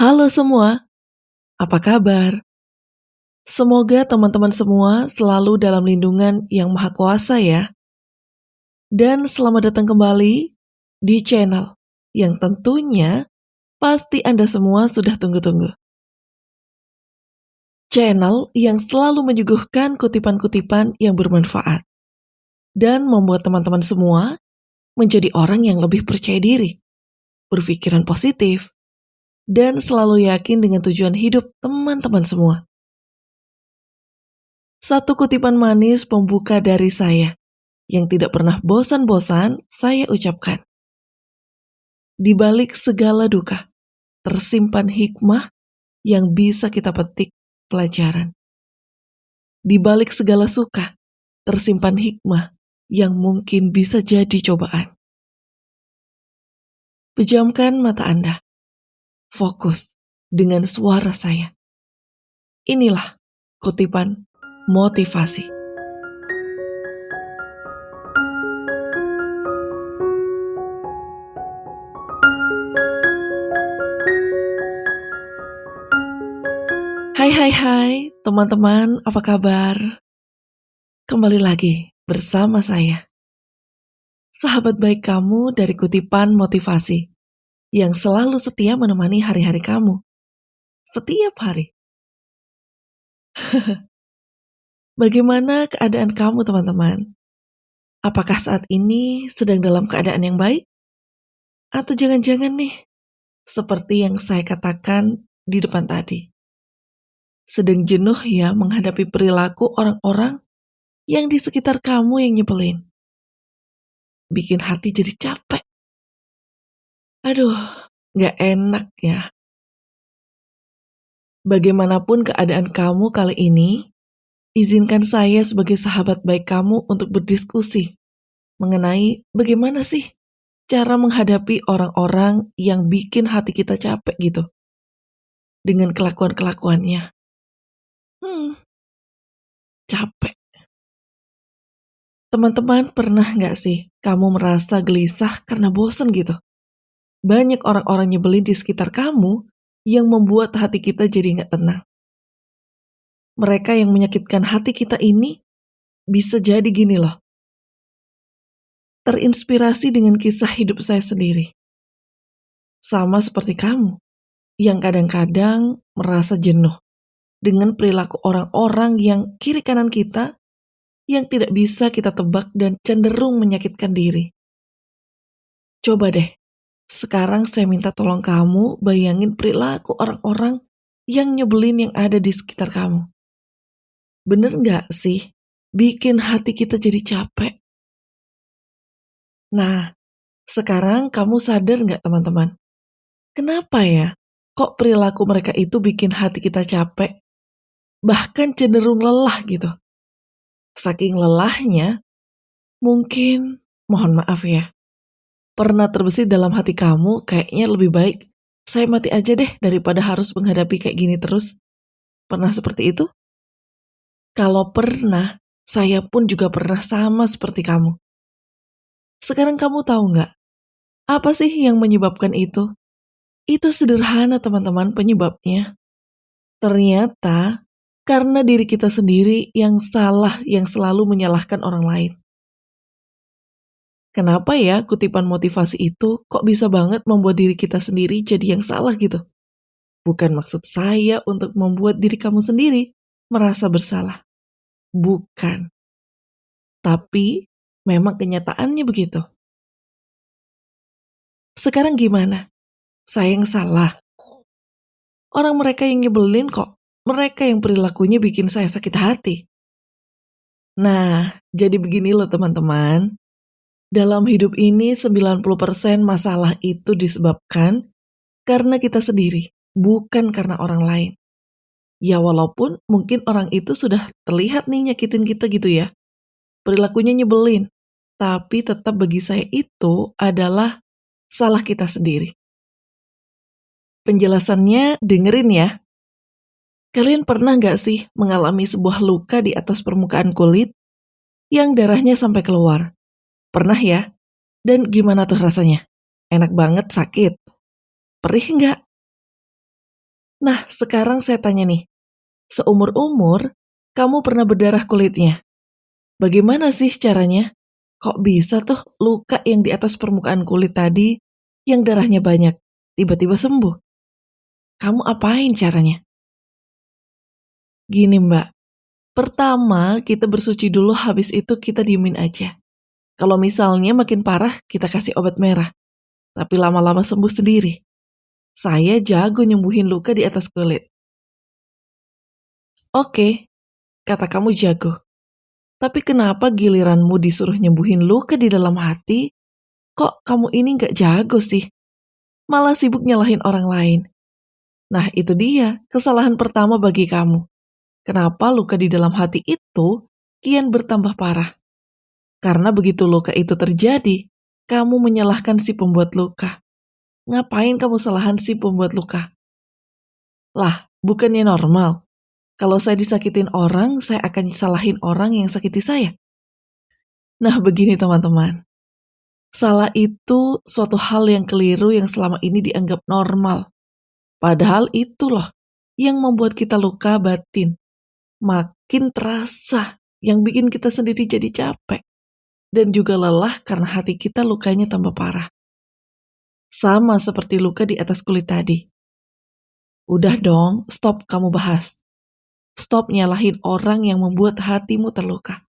Halo semua, apa kabar? Semoga teman-teman semua selalu dalam lindungan Yang Maha Kuasa ya. Dan selamat datang kembali di channel yang tentunya pasti Anda semua sudah tunggu-tunggu. Channel yang selalu menyuguhkan kutipan-kutipan yang bermanfaat dan membuat teman-teman semua menjadi orang yang lebih percaya diri, berpikiran positif, dan selalu yakin dengan tujuan hidup teman-teman semua. Satu kutipan manis pembuka dari saya, yang tidak pernah bosan-bosan saya ucapkan. Di balik segala duka, tersimpan hikmah yang bisa kita petik pelajaran. Di balik segala suka, tersimpan hikmah yang mungkin bisa jadi cobaan. Pejamkan mata Anda. Fokus dengan suara saya. Inilah kutipan motivasi. Hai teman-teman, apa kabar? Kembali lagi bersama saya, sahabat baik kamu dari kutipan motivasi yang selalu setia menemani hari-hari kamu. Setiap hari. Bagaimana keadaan kamu teman-teman? Apakah saat ini sedang dalam keadaan yang baik? Atau jangan-jangan nih, seperti yang saya katakan di depan tadi, sedang jenuh ya menghadapi perilaku orang-orang yang di sekitar kamu yang nyebelin. Bikin hati jadi capek. Aduh, gak enak ya. Bagaimanapun keadaan kamu kali ini, izinkan saya sebagai sahabat baik kamu untuk berdiskusi mengenai bagaimana sih cara menghadapi orang-orang yang bikin hati kita capek gitu. Dengan kelakuan-kelakuannya. Capek. Teman-teman pernah gak sih kamu merasa gelisah karena bosen gitu? Banyak orang-orang nyebelin di sekitar kamu yang membuat hati kita jadi gak tenang. Mereka yang menyakitkan hati kita ini bisa jadi gini loh. Terinspirasi dengan kisah hidup saya sendiri. Sama seperti kamu yang kadang-kadang merasa jenuh dengan perilaku orang-orang yang kiri kanan kita yang tidak bisa kita tebak dan cenderung menyakitkan diri. Coba deh, sekarang saya minta tolong kamu bayangin perilaku orang-orang yang nyebelin yang ada di sekitar kamu. Bener gak sih bikin hati kita jadi capek? Nah, sekarang kamu sadar gak teman-teman? Kenapa ya? Kok perilaku mereka itu bikin hati kita capek? Bahkan cenderung lelah gitu. Saking lelahnya, mungkin, mohon maaf ya, pernah terbesit dalam hati kamu kayaknya lebih baik saya mati aja deh daripada harus menghadapi kayak gini terus. Pernah seperti itu? Kalau pernah, saya pun juga pernah sama seperti kamu. Sekarang kamu tahu nggak? Apa sih yang menyebabkan itu? Itu sederhana teman-teman penyebabnya. Ternyata karena diri kita sendiri yang salah yang selalu menyalahkan orang lain. Kenapa ya kutipan motivasi itu kok bisa banget membuat diri kita sendiri jadi yang salah gitu? Bukan maksud saya untuk membuat diri kamu sendiri merasa bersalah. Bukan. Tapi memang kenyataannya begitu. Sekarang gimana? Saya yang salah. Orang mereka yang nyebelin kok. Mereka yang perilakunya bikin saya sakit hati. Nah, jadi begini loh teman-teman. Dalam hidup ini 90% masalah itu disebabkan karena kita sendiri, bukan karena orang lain. Ya walaupun mungkin orang itu sudah terlihat nih nyakitin kita gitu ya. Perilakunya nyebelin. Tapi tetap bagi saya itu adalah salah kita sendiri. Penjelasannya dengerin ya. Kalian pernah gak sih mengalami sebuah luka di atas permukaan kulit yang darahnya sampai keluar? Pernah ya? Dan gimana tuh rasanya? Enak banget, sakit? Perih gak? Nah, sekarang saya tanya nih, seumur-umur, kamu pernah berdarah kulitnya. Bagaimana sih caranya? Kok bisa tuh luka yang di atas permukaan kulit tadi, yang darahnya banyak, tiba-tiba sembuh? Kamu apain caranya? Gini mbak, pertama kita bersuci dulu, habis itu kita diemin aja. Kalau misalnya makin parah, kita kasih obat merah, tapi lama-lama sembuh sendiri. Saya jago nyembuhin luka di atas kulit. Oke, kata kamu jago. Tapi kenapa giliranmu disuruh nyembuhin luka di dalam hati, kok kamu ini gak jago sih? Malah sibuk nyalahin orang lain. Nah itu dia kesalahan pertama bagi kamu. Kenapa luka di dalam hati itu kian bertambah parah? Karena begitu luka itu terjadi, kamu menyalahkan si pembuat luka. Ngapain kamu salahan si pembuat luka? Lah, bukannya normal? Kalau saya disakitin orang, saya akan salahin orang yang sakiti saya. Nah begini teman-teman, salah itu suatu hal yang keliru yang selama ini dianggap normal. Padahal itu loh yang membuat kita luka batin. Makin terasa, yang bikin kita sendiri jadi capek. Dan juga lelah karena hati kita lukanya tambah parah. Sama seperti luka di atas kulit tadi. Udah dong, stop kamu bahas. Stop nyalahin orang yang membuat hatimu terluka.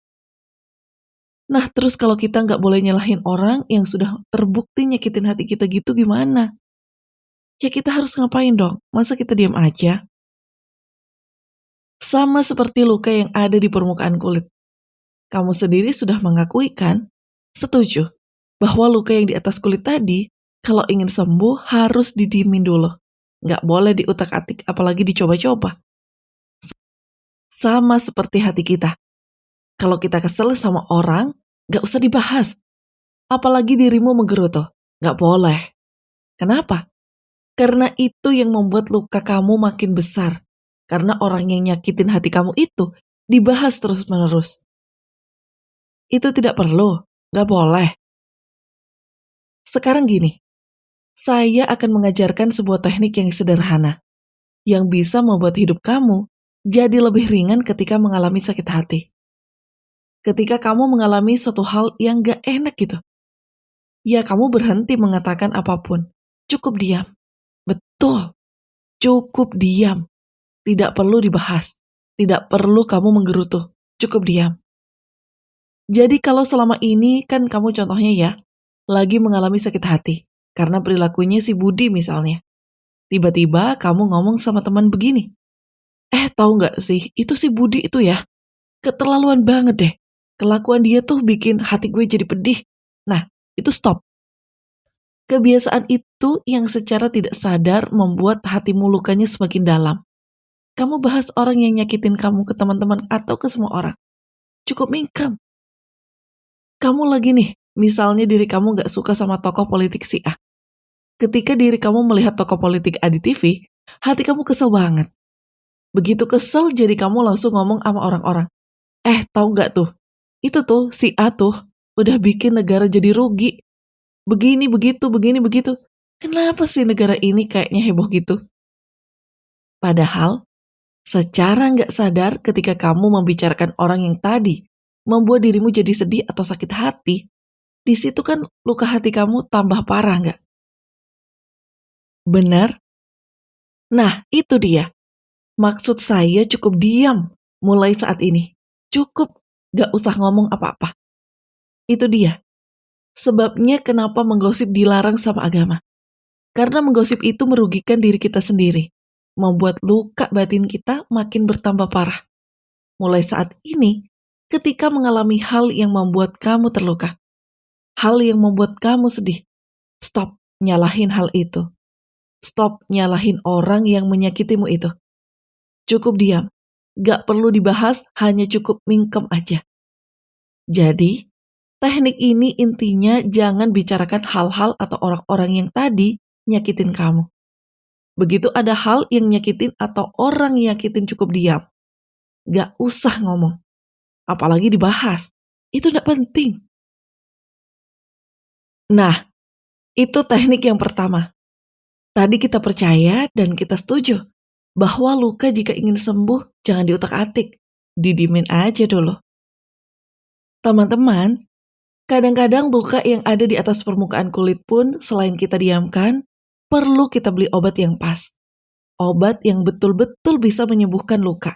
Nah terus kalau kita nggak boleh nyalahin orang yang sudah terbukti nyakitin hati kita gitu gimana? Ya kita harus ngapain dong? Masa kita diam aja? Sama seperti luka yang ada di permukaan kulit. Kamu sendiri sudah mengakui kan? Setuju bahwa luka yang di atas kulit tadi, kalau ingin sembuh harus didiemin dulu. Nggak boleh diutak-atik apalagi dicoba-coba. Sama seperti hati kita. Kalau kita kesel sama orang, nggak usah dibahas. Apalagi dirimu menggerutu. Nggak boleh. Kenapa? Karena itu yang membuat luka kamu makin besar. Karena orang yang nyakitin hati kamu itu dibahas terus-menerus. Itu tidak perlu, nggak boleh. Sekarang gini, saya akan mengajarkan sebuah teknik yang sederhana, yang bisa membuat hidup kamu jadi lebih ringan ketika mengalami sakit hati. Ketika kamu mengalami suatu hal yang gak enak gitu, ya kamu berhenti mengatakan apapun. Cukup diam. Betul, cukup diam. Tidak perlu dibahas. Tidak perlu kamu menggerutu. Cukup diam. Jadi kalau selama ini kan kamu contohnya ya, lagi mengalami sakit hati. Karena perilakunya si Budi misalnya. Tiba-tiba kamu ngomong sama teman begini. Tahu gak sih, itu si Budi itu ya, keterlaluan banget deh. Kelakuan dia tuh bikin hati gue jadi pedih. Nah, itu stop. Kebiasaan itu yang secara tidak sadar membuat hatimu lukanya semakin dalam. Kamu bahas orang yang nyakitin kamu ke teman-teman atau ke semua orang. Cukup mingkem. Kamu lagi nih, misalnya diri kamu gak suka sama tokoh politik si A. Ketika diri kamu melihat tokoh politik A di TV, hati kamu kesel banget. Begitu kesel jadi kamu langsung ngomong sama orang-orang. Tahu gak tuh? Itu tuh si A tuh udah bikin negara jadi rugi. Begini begitu, begini begitu. Kenapa sih negara ini kayaknya heboh gitu? Padahal secara gak sadar ketika kamu membicarakan orang yang tadi membuat dirimu jadi sedih atau sakit hati, di situ kan luka hati kamu tambah parah gak? Benar? Nah itu dia. Maksud saya cukup diam mulai saat ini. Cukup, gak usah ngomong apa-apa. Itu dia. Sebabnya kenapa menggosip dilarang sama agama. Karena menggosip itu merugikan diri kita sendiri. Membuat luka batin kita makin bertambah parah. Mulai saat ini, ketika mengalami hal yang membuat kamu terluka. Hal yang membuat kamu sedih. Stop nyalahin hal itu. Stop nyalahin orang yang menyakitimu itu. Cukup diam. Gak perlu dibahas, hanya cukup mingkem aja. Jadi, teknik ini intinya jangan bicarakan hal-hal atau orang-orang yang tadi nyakitin kamu. Begitu ada hal yang nyakitin atau orang yang nyakitin cukup diam. Gak usah ngomong. Apalagi dibahas. Itu gak penting. Nah, itu teknik yang pertama. Tadi kita percaya dan kita setuju bahwa luka jika ingin sembuh jangan diutak-atik, didimin aja dulu. Teman-teman, kadang-kadang luka yang ada di atas permukaan kulit pun selain kita diamkan, perlu kita beli obat yang pas. Obat yang betul-betul bisa menyembuhkan luka.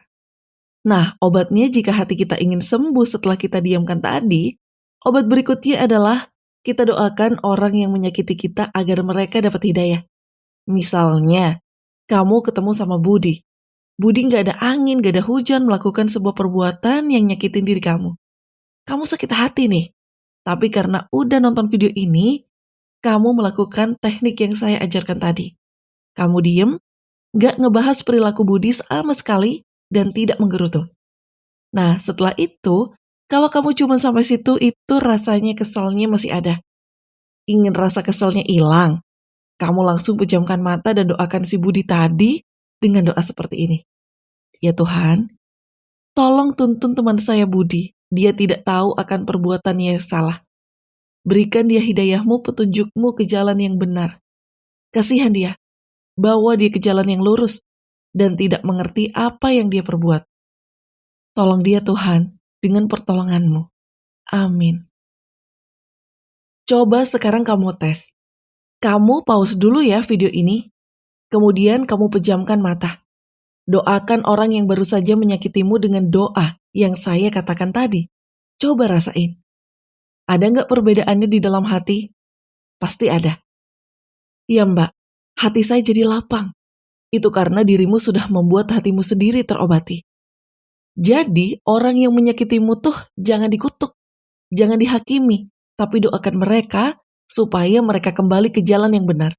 Nah, obatnya jika hati kita ingin sembuh setelah kita diamkan tadi, obat berikutnya adalah kita doakan orang yang menyakiti kita agar mereka dapat hidayah. Misalnya, kamu ketemu sama Budi. Budi gak ada angin, gak ada hujan melakukan sebuah perbuatan yang nyakitin diri kamu. Kamu sakit hati nih. Tapi karena udah nonton video ini, kamu melakukan teknik yang saya ajarkan tadi. Kamu diem, gak ngebahas perilaku Budi sama sekali, dan tidak menggerutu. Nah, setelah itu, kalau kamu cuma sampai situ, itu rasanya kesalnya masih ada. Ingin rasa kesalnya hilang, kamu langsung pejamkan mata dan doakan si Budi tadi dengan doa seperti ini. Ya Tuhan, tolong tuntun teman saya Budi. Dia tidak tahu akan perbuatannya yang salah. Berikan dia hidayahmu, petunjukmu ke jalan yang benar. Kasihan dia, bawa dia ke jalan yang lurus dan tidak mengerti apa yang dia perbuat. Tolong dia Tuhan dengan pertolonganmu. Amin. Coba sekarang kamu tes. Kamu pause dulu ya video ini. Kemudian kamu pejamkan mata. Doakan orang yang baru saja menyakitimu dengan doa yang saya katakan tadi. Coba rasain. Ada nggak perbedaannya di dalam hati? Pasti ada. Iya Mbak, hati saya jadi lapang. Itu karena dirimu sudah membuat hatimu sendiri terobati. Jadi orang yang menyakitimu tuh jangan dikutuk, jangan dihakimi, tapi doakan mereka supaya mereka kembali ke jalan yang benar.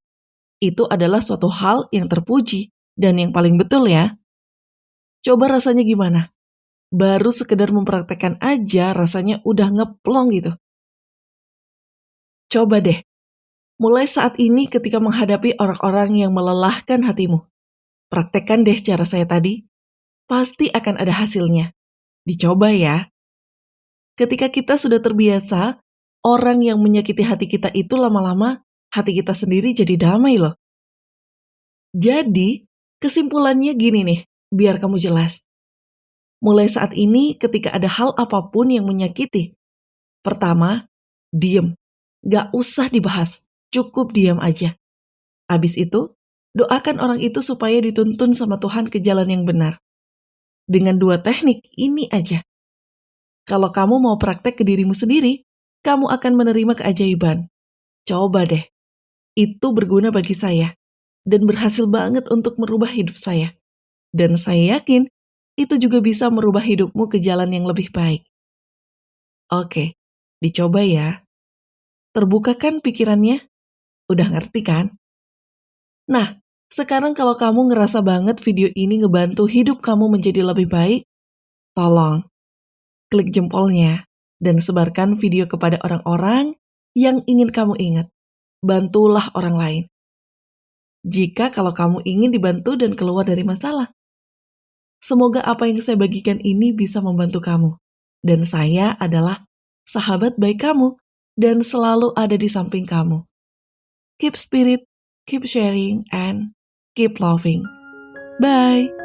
Itu adalah suatu hal yang terpuji dan yang paling betul ya. Coba rasanya gimana? Baru sekedar mempraktekkan aja rasanya udah ngeplong gitu. Coba deh, mulai saat ini ketika menghadapi orang-orang yang melelahkan hatimu. Praktekkan deh cara saya tadi. Pasti akan ada hasilnya. Dicoba ya. Ketika kita sudah terbiasa, orang yang menyakiti hati kita itu lama-lama hati kita sendiri jadi damai loh. Jadi, kesimpulannya gini nih, biar kamu jelas. Mulai saat ini ketika ada hal apapun yang menyakiti, pertama, diem. Gak usah dibahas, cukup diam aja. Habis itu, doakan orang itu supaya dituntun sama Tuhan ke jalan yang benar. Dengan 2 teknik ini aja. Kalau kamu mau praktek ke dirimu sendiri, kamu akan menerima keajaiban. Coba deh. Itu berguna bagi saya. Dan berhasil banget untuk merubah hidup saya. Dan saya yakin, itu juga bisa merubah hidupmu ke jalan yang lebih baik. Oke, dicoba ya. Terbukakan pikirannya? Udah ngerti kan? Nah, sekarang kalau kamu ngerasa banget video ini ngebantu hidup kamu menjadi lebih baik, tolong klik jempolnya dan sebarkan video kepada orang-orang yang ingin kamu ingat. Bantulah orang lain. Jika kalau kamu ingin dibantu dan keluar dari masalah. Semoga apa yang saya bagikan ini bisa membantu kamu. Dan saya adalah sahabat baik kamu dan selalu ada di samping kamu. Keep spirit, keep sharing, and keep loving. Bye!